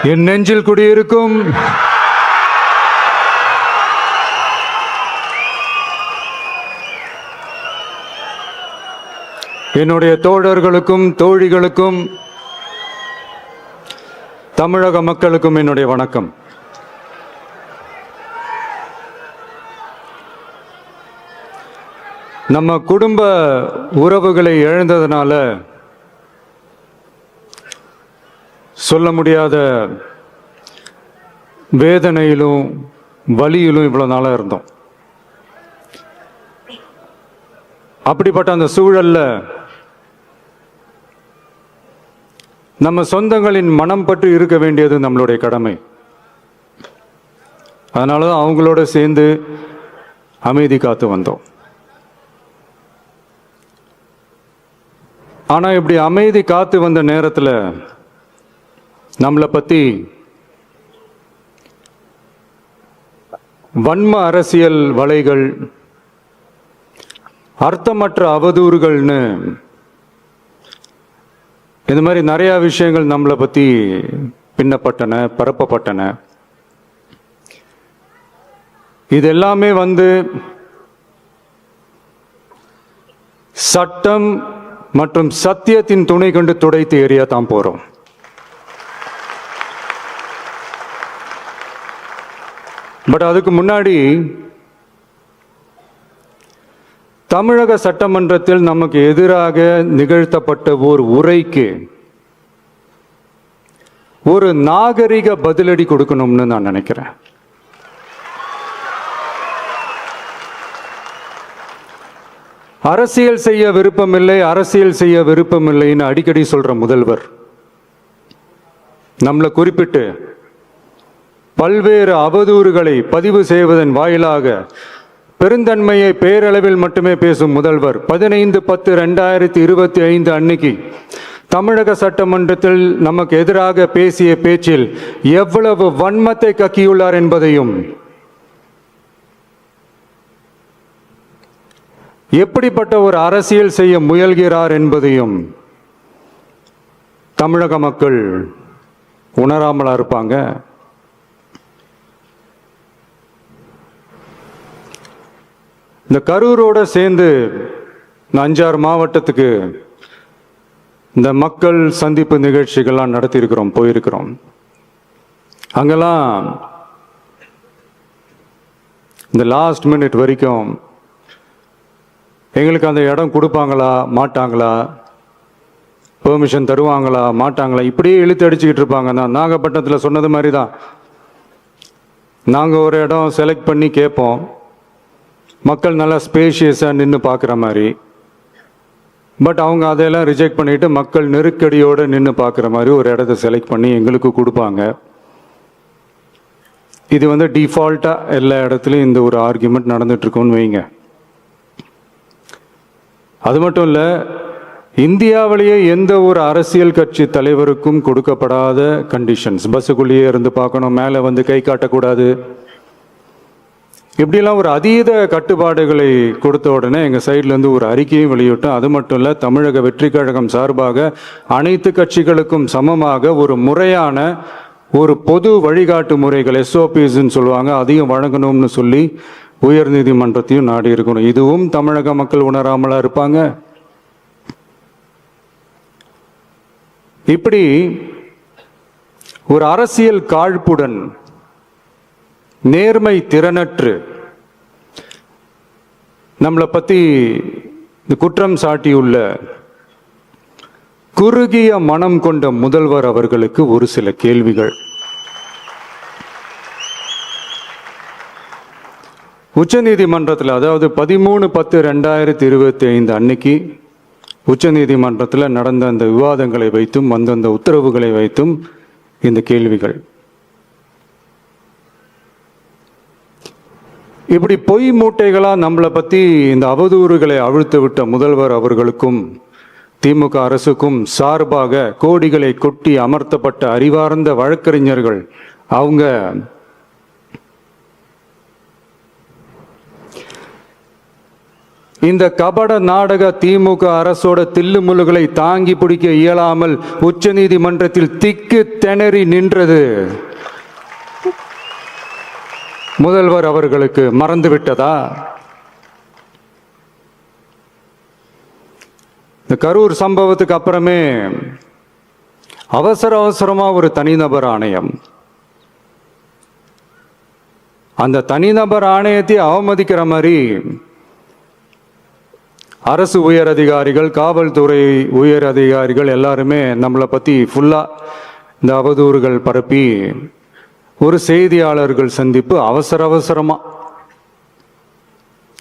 என் நெஞ்சில் குடியிருக்கும் என்னுடைய தோழர்களுக்கும் தோழிகளுக்கும் தமிழக மக்களுக்கும் என்னுடைய வணக்கம். நம்ம குடும்ப உறவுகளை இழந்ததுனால சொல்ல முடியாத வேதனையிலும் வலியிலும் இவ்வளவு நாளா இருந்தோம். அப்படிப்பட்ட அந்த சூழல்ல நம்ம சொந்தங்களின் மனம் பற்றி இருக்க வேண்டியது நம்மளுடைய கடமை. அதனாலதான் அவங்களோட சேர்ந்து அமைதி காத்து வந்தோம். ஆனா இப்படி அமைதி காத்து வந்த நேரத்தில் நம்மளை பத்தி வன்ம அரசியல் வலைகள், அர்த்தமற்ற அவதூறுகள்னு இந்த மாதிரி நிறைய விஷயங்கள் நம்மளை பத்தி பின்னப்பட்டன, பரப்பப்பட்டன. இது எல்லாமே சட்டம் மற்றும் சத்தியத்தின் துணை கொண்டு துடைத்து எறிய தான் போறோம். பட் அதுக்கு முன்னாடி தமிழக சட்டமன்றத்தில் நமக்கு எதிராக நிகழ்த்தப்பட்ட ஒரு உரைக்கு ஒரு நாகரிக பதிலடி கொடுக்கணும்னு நான் நினைக்கிறேன். அரசியல் செய்ய விருப்பமில்லை, அரசியல் செய்ய விருப்பமில்லைன்னு அடிக்கடி சொல்ற முதல்வர் நம்மளை குறிப்பிட்டு பல்வேறு அவதூறுகளை பதிவு செய்வதன் வாயிலாக பெருந்தன்மையை பேரளவில் மட்டுமே பேசும் முதல்வர் 15/10/2025 அன்னைக்கு தமிழக சட்டமன்றத்தில் நமக்கு எதிராக பேசிய பேச்சில் எவ்வளவு வன்மத்தை கக்கியுள்ளார் என்பதையும், எப்படிப்பட்ட ஒரு அரசியல் செய்ய முயல்கிறார் என்பதையும் தமிழக மக்கள் உணராமலா இருப்பாங்க. இந்த கரூரோட சேர்ந்து 5-6 மாவட்டத்துக்கு இந்த மக்கள் சந்திப்பு நிகழ்ச்சிகள்லாம் நடத்தியிருக்கிறோம், போயிருக்கிறோம். அங்கெல்லாம் இந்த லாஸ்ட் மினிட் வரைக்கும் எங்களுக்கு அந்த இடம் கொடுப்பாங்களா மாட்டாங்களா, பெர்மிஷன் தருவாங்களா மாட்டாங்களா, இப்படியே இழுத்து அடிச்சுக்கிட்டு இருப்பாங்க. நான் நாகப்பட்டினத்தில் சொன்னது மாதிரி தான். நாங்கள் ஒரு இடம் செலக்ட் பண்ணி கேட்போம், மக்கள் நல்லா ஸ்பேஷியஸாக நின்று பார்க்குற மாதிரி. பட் அவங்க அதையெல்லாம் ரிஜெக்ட் பண்ணிட்டு மக்கள் நெருக்கடியோடு நின்று பார்க்குற மாதிரி ஒரு இடத்த செலக்ட் பண்ணி எங்களுக்கு கொடுப்பாங்க. இது டிஃபால்ட்டாக எல்லா இடத்துலையும் இந்த ஒரு ஆர்கியூமெண்ட் நடந்துட்டு இருக்குன்னு வைங்க. அது மட்டும் இல்லை, இந்தியாவிலேயே எந்த ஒரு அரசியல் கட்சி தலைவருக்கும் கொடுக்கப்படாத கண்டிஷன்ஸ். பஸ்ஸுக்குள்ளேயே இருந்து பார்க்கணும், மேலே கை காட்டக்கூடாது, இப்படிலாம் ஒரு அதீத கட்டுப்பாடுகளை கொடுத்த உடனே எங்கள் சைட்லேருந்து ஒரு அறிக்கையும் வெளியிட்டோம். அது மட்டும் இல்லை, தமிழக வெற்றி கழகம் சார்பாக அனைத்து கட்சிகளுக்கும் சமமாக ஒரு முறையான ஒரு பொது வழிகாட்டு முறைகள், SOPஸ்ன்னு சொல்லுவாங்க, அதையும் வழங்கணும்னு சொல்லி உயர் நீதிமன்றத்தையும் நாடி இருக்கணும். இதுவும் தமிழக மக்கள் உணராமலா இருப்பாங்க. இப்படி ஒரு அரசியல் காழ்ப்புடன், நேர்மை திறனற்று நம்மளை பத்தி குற்றம் சாட்டியுள்ள குறுகிய மனம் கொண்ட முதல்வர் அவர்களுக்கு ஒரு சில கேள்விகள். உச்ச நீதிமன்றத்தில், அதாவது 13/10/2025 அன்னைக்கு உச்ச நீதிமன்றத்தில் நடந்த அந்த விவாதங்களை வைத்தும் அந்தந்த உத்தரவுகளை வைத்தும் இந்த கேள்விகள். இப்படி பொய் மூட்டைகளா நம்மளை பத்தி இந்த அவதூறுகளை அவிழ்த்து விட்ட முதல்வர் அவர்களுக்கும் திமுக அரசுக்கும் சார்பாக கோடிகளை கொட்டி அமர்த்தப்பட்ட அறிவார்ந்த வழக்கறிஞர்கள் அவங்க இந்த கபட நாடக திமுக அரசோட தில்லுமுல்லுகளை தாங்கி பிடிக்க இயலாமல் உச்ச நீதிமன்றத்தில் திக்கு திணறி நின்றது முதல்வர் அவர்களுக்கு மறந்துவிட்டதா? இந்த கரூர் சம்பவத்துக்கு அப்புறமே அவசரமா ஒரு தனிநபர் ஆணையம், அந்த தனிநபர் ஆணையத்தை அவமதிக்கிற மாதிரி அரசு உயர் அதிகாரிகள், காவல்துறை உயர் அதிகாரிகள் எல்லாருமே நம்மளை பற்றி ஃபுல்லாக இந்த அவதூறுகள் பரப்பி ஒரு செய்தியாளர்கள் சந்திப்பு அவசரமாக.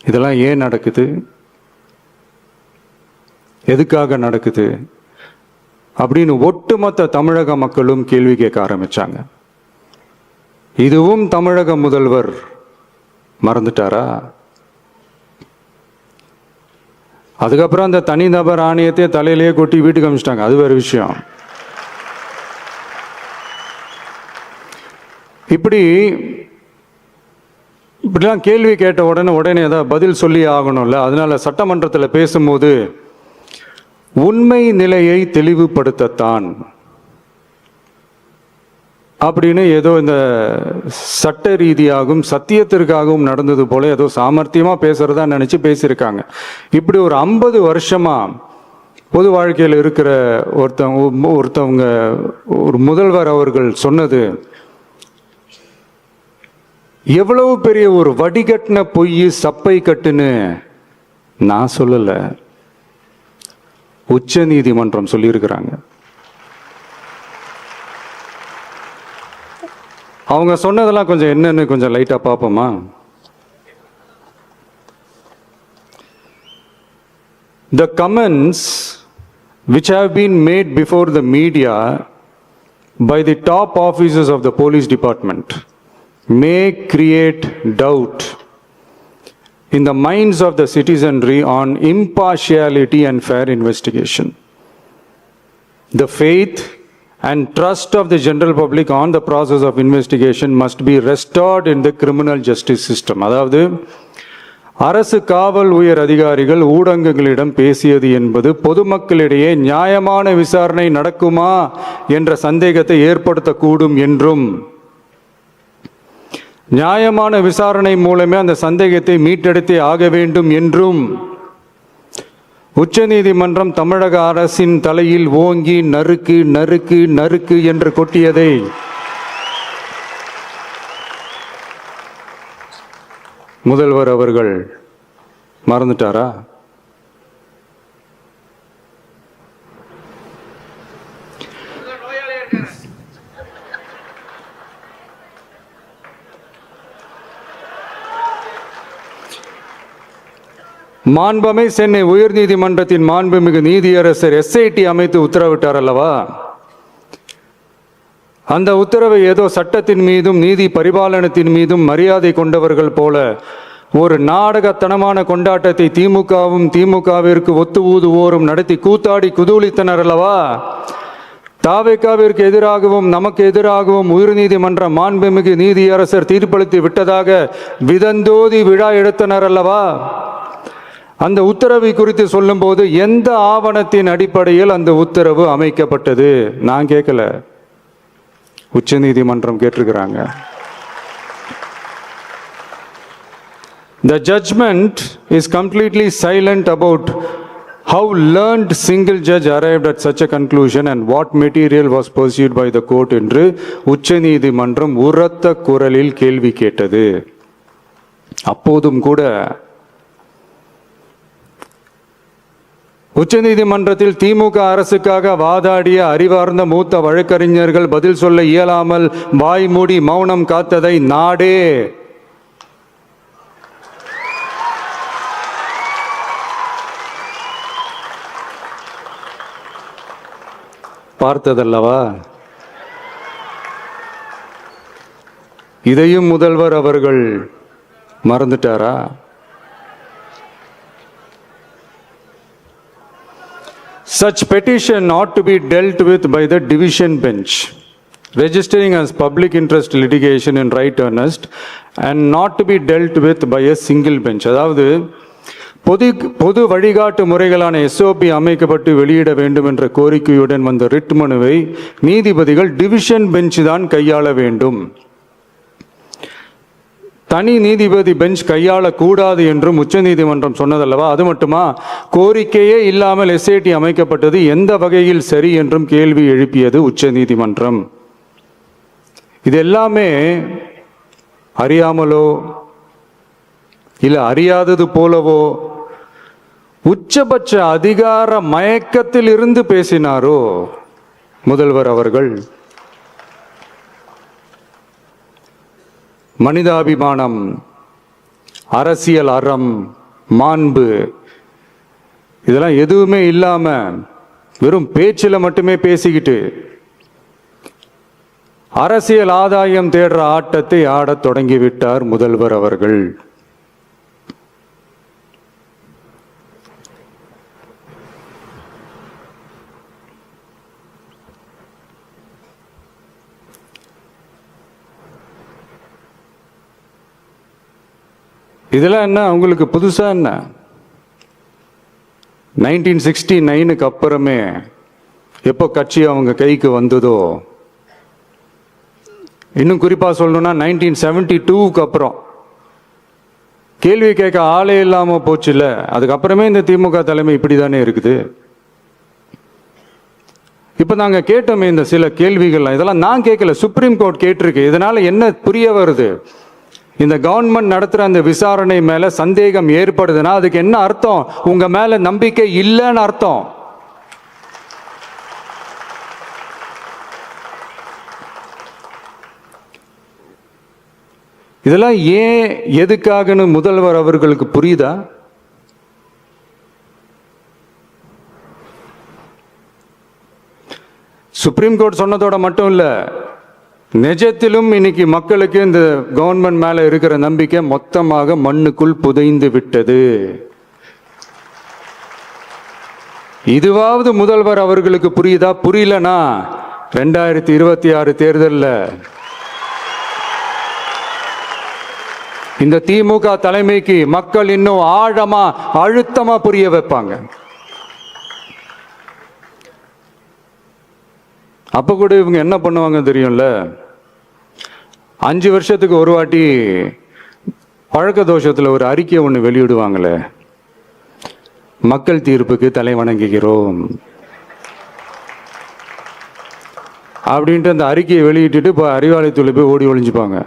இதெல்லாம் ஏன் நடக்குது? எதுக்காக நடக்குது அப்படின்னு ஒட்டுமொத்த தமிழக மக்களும் கேள்வி கேட்க ஆரம்பிச்சாங்க. இதுவும் தமிழக முதல்வர் மறந்துட்டாரா? அதுக்கப்புறம் அந்த தனிநபர் ஆணையத்தை தலையிலேயே கொட்டி வீட்டுக்கு அனுப்பிச்சிட்டாங்க. அது வேறு விஷயம். இப்படிலாம் கேள்வி கேட்ட உடனே ஏதாவது பதில் சொல்லி ஆகணும்ல. அதனால சட்டமன்றத்தில் பேசும்போது உண்மை நிலையை தெளிவுபடுத்தத்தான் அப்படின்னு ஏதோ இந்த சட்ட ரீதியாகவும் சத்தியத்திற்காகவும் நடந்தது போல ஏதோ சாமர்த்தியமா பேசுறதா நினைச்சு பேசியிருக்காங்க. இப்படி ஒரு 50 வருஷமா பொது வாழ்க்கையில் இருக்கிற ஒருத்தவங்க ஒரு முதல்வர் அவர்கள் சொன்னது எவ்வளவு பெரிய ஒரு வடிகட்டின பொய், சப்பை கட்டுன்னு நான் சொல்லல, உச்ச நீதிமன்றம் சொல்லியிருக்கிறாங்க. அவங்க சொன்னதெல்லாம் கொஞ்சம் என்னன்னு கொஞ்சம் லைட்டா பார்ப்போமா? The comments which have been made before the media by the top officers of the police department may create doubt in the minds of the citizenry on impartiality and fair investigation. The faith and trust of the general public on the process of investigation must be restored in the criminal justice system. அதாவது அரசு காவல் உயர் அதிகாரிகள் ஊடகங்களிடம் பேசியது என்பது பொதுமக்களிடையே நியாயமான விசாரணை நடக்குமா என்ற சந்தேகத்தை ஏற்படுத்தக்கூடும் என்றும், நியாயமான விசாரணை மூலமே அந்த சந்தேகத்தை மீட்டெடுத்தே ஆக வேண்டும் என்றும் உச்ச நீதிமன்றம் தமிழக அரசின் தலையில் ஓங்கி நறுக்கு நறுக்கு நறுக்கு என்று கொட்டியதை முதல்வர் அவர்கள் மறந்துட்டாரா? மாண்பமை சென்னை உயர் நீதிமன்றத்தின் மாண்புமிகு நீதியரசர் SIT அமைத்து உத்தரவிட்டார் அல்லவா? அந்த உத்தரவை ஏதோ சட்டத்தின் மீதும் நீதி பரிபாலனத்தின் மீதும் மரியாதை கொண்டவர்கள் போல ஒரு நாடகத்தனமான கொண்டாட்டத்தை திமுகவும் திமுகவிற்கு ஒத்து ஊதுவோரும் நடத்தி கூத்தாடி குதூளித்தனர் அல்லவா? தாவேகாவிற்கு எதிராகவும் நமக்கு எதிராகவும் உயர்நீதிமன்ற மாண்புமிகு நீதியரசர் தீர்ப்பளித்து விட்டதாக விதந்தோதி விழா எடுத்தனர் அல்லவா? அந்த உத்தரவை குறித்து சொல்லும் போது எந்த ஆவணத்தின் அடிப்படையில் அந்த உத்தரவு அமைக்கப்பட்டது? நான் கேட்கல, உச்ச நீதிமன்றம் கேட்டிருக்கிறாங்க. The judgment is completely silent about how learned single judge arrived at such a conclusion and what material was pursued by the court என்று உச்ச நீதிமன்றம் உரத்த குரலில் கேள்வி கேட்டது. அப்போதும் கூட உச்ச நீதிமன்றத்தில் திமுக அரசுக்காக வாதாடிய அறிவார்ந்த மூத்த வழக்கறிஞர்கள் பதில் சொல்ல இயலாமல் வாய் மூடி மௌனம் காத்ததை நாடே பார்த்ததல்லவா? இதையும் முதல்வர் அவர்கள் மறந்துட்டாரா? Such petition ought to be dealt with by the division bench, registering as public interest litigation in right earnest and not to be dealt with by a single bench. அதாவது பொது வழிகாட்டு முறைகளான SOP அமைக்கப்பட்டு வெளியிட வேண்டும் என்ற கோரிக்கையுடன் வந்த ரிட் மனுவை நீதிபதிகள் டிவிஷன் பெஞ்ச் தான் கையாள வேண்டும், தனி நீதிபதி பெஞ்ச் கையாளக்கூடாது என்றும் உச்சநீதிமன்றம் சொன்னதல்லவா? அது மட்டுமா, கோரிக்கையே இல்லாமல் SIT அமைக்கப்பட்டது எந்த வகையில் சரி என்றும் கேள்வி எழுப்பியது உச்சநீதிமன்றம். இது எல்லாமே அறியாமலோ இல்லை அறியாதது போலவோ உச்சபட்ச அதிகார மயக்கத்தில் இருந்து பேசினாரோ முதல்வர் அவர்கள்? மனிதாபிமானம், அரசியல் அறம், மாண்பு இதெல்லாம் எதுவுமே இல்லாம வெறும் பேச்சில் மட்டுமே பேசிக்கிட்டு அரசியல் ஆதாயம் தேடுற ஆட்டத்தை ஆடத் தொடங்கிவிட்டார் முதல்வர் அவர்கள். இதெல்லாம் என்ன உங்களுக்கு புதுசா என்ன? 1969க்கு அப்புறமே எப்போ கட்சி அவங்க கைக்கு வந்ததோ, இன்னும் குறிப்பா சொல்லணும்னா 1972க்கு அப்புறம் கேள்வி கேட்க ஆளே இல்லாம போச்சுல, அதுக்கப்புறமே இந்த திமுக தலைமை இப்படிதானே இருக்குது. இப்ப நாங்க கேட்டோமே இந்த சில கேள்விகள், இதெல்லாம் நான் கேட்கல, சுப்ரீம் கோர்ட் கேட்டிருக்கு. இதனால என்ன புரிய வருது? இந்த கவர்மெண்ட் நடத்துற அந்த விசாரணை மேல சந்தேகம் ஏற்படுதுன்னா அதுக்கு என்ன அர்த்தம்? உங்க மேல நம்பிக்கை இல்லைன்னு அர்த்தம். இதெல்லாம் ஏன் எதுக்காகன்னு முதல்வர் அவர்களுக்கு புரியுதா? சுப்ரீம் கோர்ட் சொன்னதோட மட்டும் இல்ல, நிஜத்திலும் இன்னைக்கு மக்களுக்கு இந்த கவர்மெண்ட் மேல இருக்கிற நம்பிக்கை மொத்தமாக மண்ணுக்குள் புதைந்து விட்டது. இதுவாவது முதல்வர் அவர்களுக்கு புரியுதா? புரியலனா 2026 தேர்தலில் இந்த திமுக தலைமைக்கு மக்கள் இன்னும் ஆழமா அழுத்தமா புரிய வைப்பாங்க. அப்ப கூட இவங்க என்ன பண்ணுவாங்க தெரியும்ல, 5 வருஷத்துக்கு ஒரு வாட்டி பழக்க தோஷத்துல ஒரு அறிக்கை ஒன்று வெளியிடுவாங்களே, மக்கள் தீர்ப்புக்கு தலை வணங்குகிறோம் அப்படின்ட்டு அந்த அறிக்கையை வெளியிட்டு இப்போ அறிவாலயத்துல போய் ஓடி ஒளிஞ்சுப்பாங்க.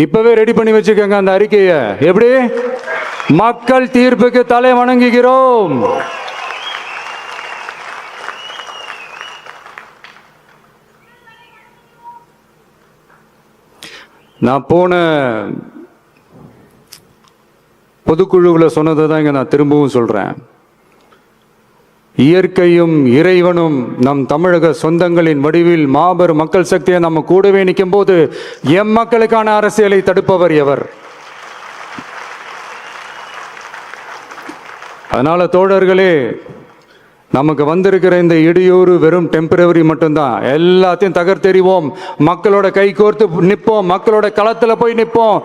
இப்பவே ரெடி பண்ணி வச்சுக்கோங்க அந்த அறிக்கையை. எப்படி? மக்கள் தீர்ப்புக்கு தலை வணங்குகிறோம். நான் போன பொதுக்குழுவில் சொன்னதை தான் இங்க நான் திரும்பவும் சொல்றேன். இயற்கையும் இறைவனும் நம் தமிழக சொந்தங்களின் வடிவில் மாபெரும் மக்கள் சக்தியை நம்ம கூடவே நிற்கும் போது எம் மக்களுக்கான அரசியலை தடுப்பவர் எவர்? அதனால தோழர்களே, நமக்கு வந்திருக்கிற இந்த இடையூறு வெறும் டெம்பரவரி மட்டும்தான். எல்லாத்தையும் தகர்த்தெறிவோம், மக்களோட கை கோர்த்து நிற்போம், மக்களோட களத்தில் போய் நிற்போம்.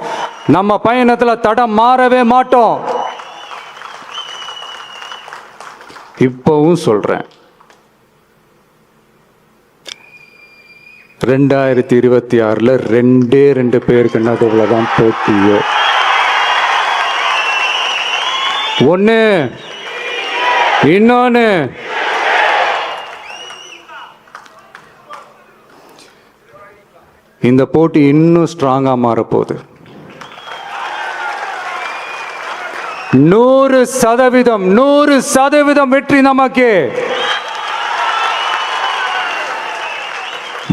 நம்ம பயணத்தில் தடம் மாறவே மாட்டோம். இப்பவும் சொல்றேன், 2026ல் 2 பேருக்கு நடுவுலதான் போட்டியோ. ஒண்ணு, இன்னொன்னு இந்த போட்டி இன்னும் ஸ்ட்ராங்கா மாறப்போகுது. 100% வெற்றி நமக்கு.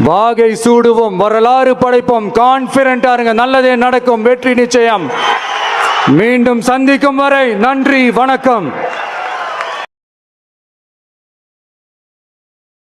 வாகை சூடுவோம், வரலாறு படைப்போம், கான்பிடென்டா இருங்க, நல்லதே நடக்கும், வெற்றி நிச்சயம். மீண்டும் சந்திக்கும் வரை நன்றி, வணக்கம்.